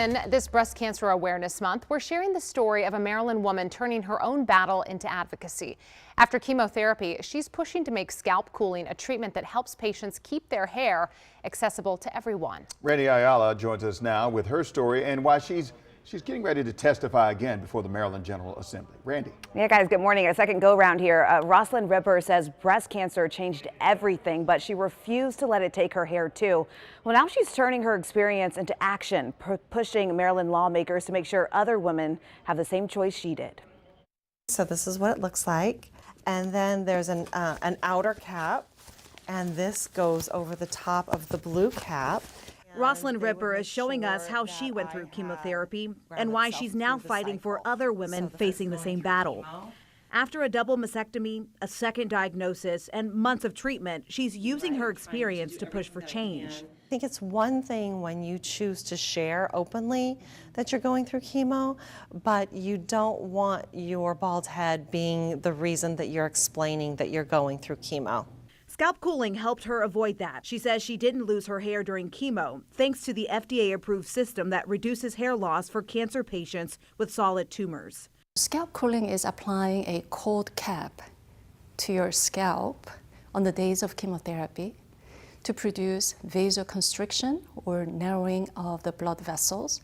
In this Breast Cancer Awareness Month, we're sharing the story of a Maryland woman turning her own battle into advocacy. After chemotherapy, she's pushing to make scalp cooling a treatment that helps patients keep their hair accessible to everyone. Randy Ayala joins us now with her story and why she's getting ready to testify again before the Maryland General Assembly. Randy. Yeah, guys, good morning. A second go round here. Rosslyn Ripper says breast cancer changed everything, but she refused to let it take her hair too. Well, now she's turning her experience into action, pushing Maryland lawmakers to make sure other women have the same choice she did. So this is what it looks like. And then there's an outer cap, and this goes over the top of the blue cap. Rosslyn Ripper is showing us how she went through chemotherapy and why she's now fighting for other women facing the same battle. After a double mastectomy, a second diagnosis, and months of treatment, she's using her experience to push for change. I think it's one thing when you choose to share openly that you're going through chemo, but you don't want your bald head being the reason that you're explaining that you're going through chemo. Scalp cooling helped her avoid that. She says she didn't lose her hair during chemo, thanks to the FDA-approved system that reduces hair loss for cancer patients with solid tumors. Scalp cooling is applying a cold cap to your scalp on the days of chemotherapy to produce vasoconstriction or narrowing of the blood vessels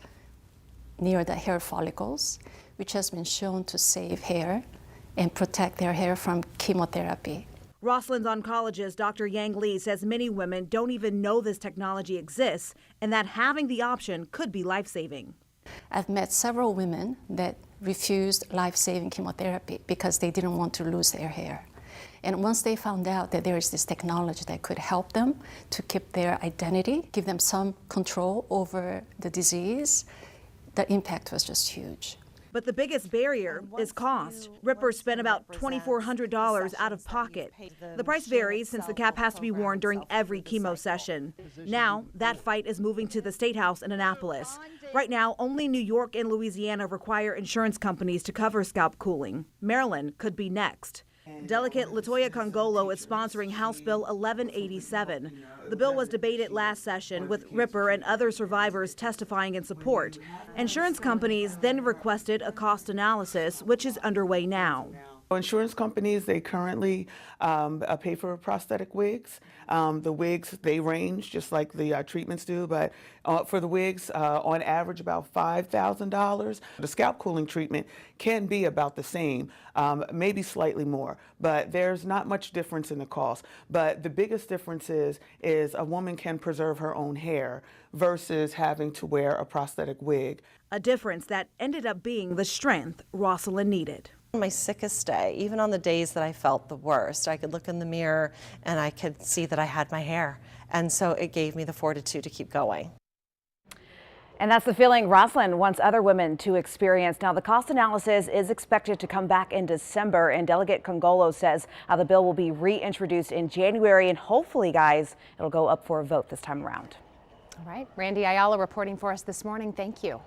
near the hair follicles, which has been shown to save hair and protect their hair from chemotherapy. Rosslyn's oncologist, Dr. Yang Lee, says many women don't even know this technology exists and that having the option could be life-saving. I've met several women that refused life-saving chemotherapy because they didn't want to lose their hair. And once they found out that there is this technology that could help them to keep their identity, give them some control over the disease, the impact was just huge. But the biggest barrier is cost. Ripper spent about $2,400 out of pocket. The price varies since the cap has to be worn during every chemo session. Now, that fight is moving to the State House in Annapolis. Right now, only New York and Louisiana require insurance companies to cover scalp cooling. Maryland could be next. Delegate Latoya Congolo is sponsoring House Bill 1187. The bill was debated last session with Ripper and other survivors testifying in support. Insurance companies then requested a cost analysis, which is underway now. Insurance companies, they currently pay for prosthetic wigs. The wigs, they range just like the treatments do, but for the wigs, on average about $5,000. The scalp cooling treatment can be about the same, maybe slightly more, but there's not much difference in the cost. But the biggest difference is a woman can preserve her own hair versus having to wear a prosthetic wig. A difference that ended up being the strength Rosslyn needed. On my sickest day, even on the days that I felt the worst, I could look in the mirror and I could see that I had my hair. And so it gave me the fortitude to keep going. And that's the feeling Rosslyn wants other women to experience. Now, the cost analysis is expected to come back in December, and Delegate Congolo says the bill will be reintroduced in January, and hopefully, guys, it'll go up for a vote this time around. All right, Randy Ayala reporting for us this morning. Thank you.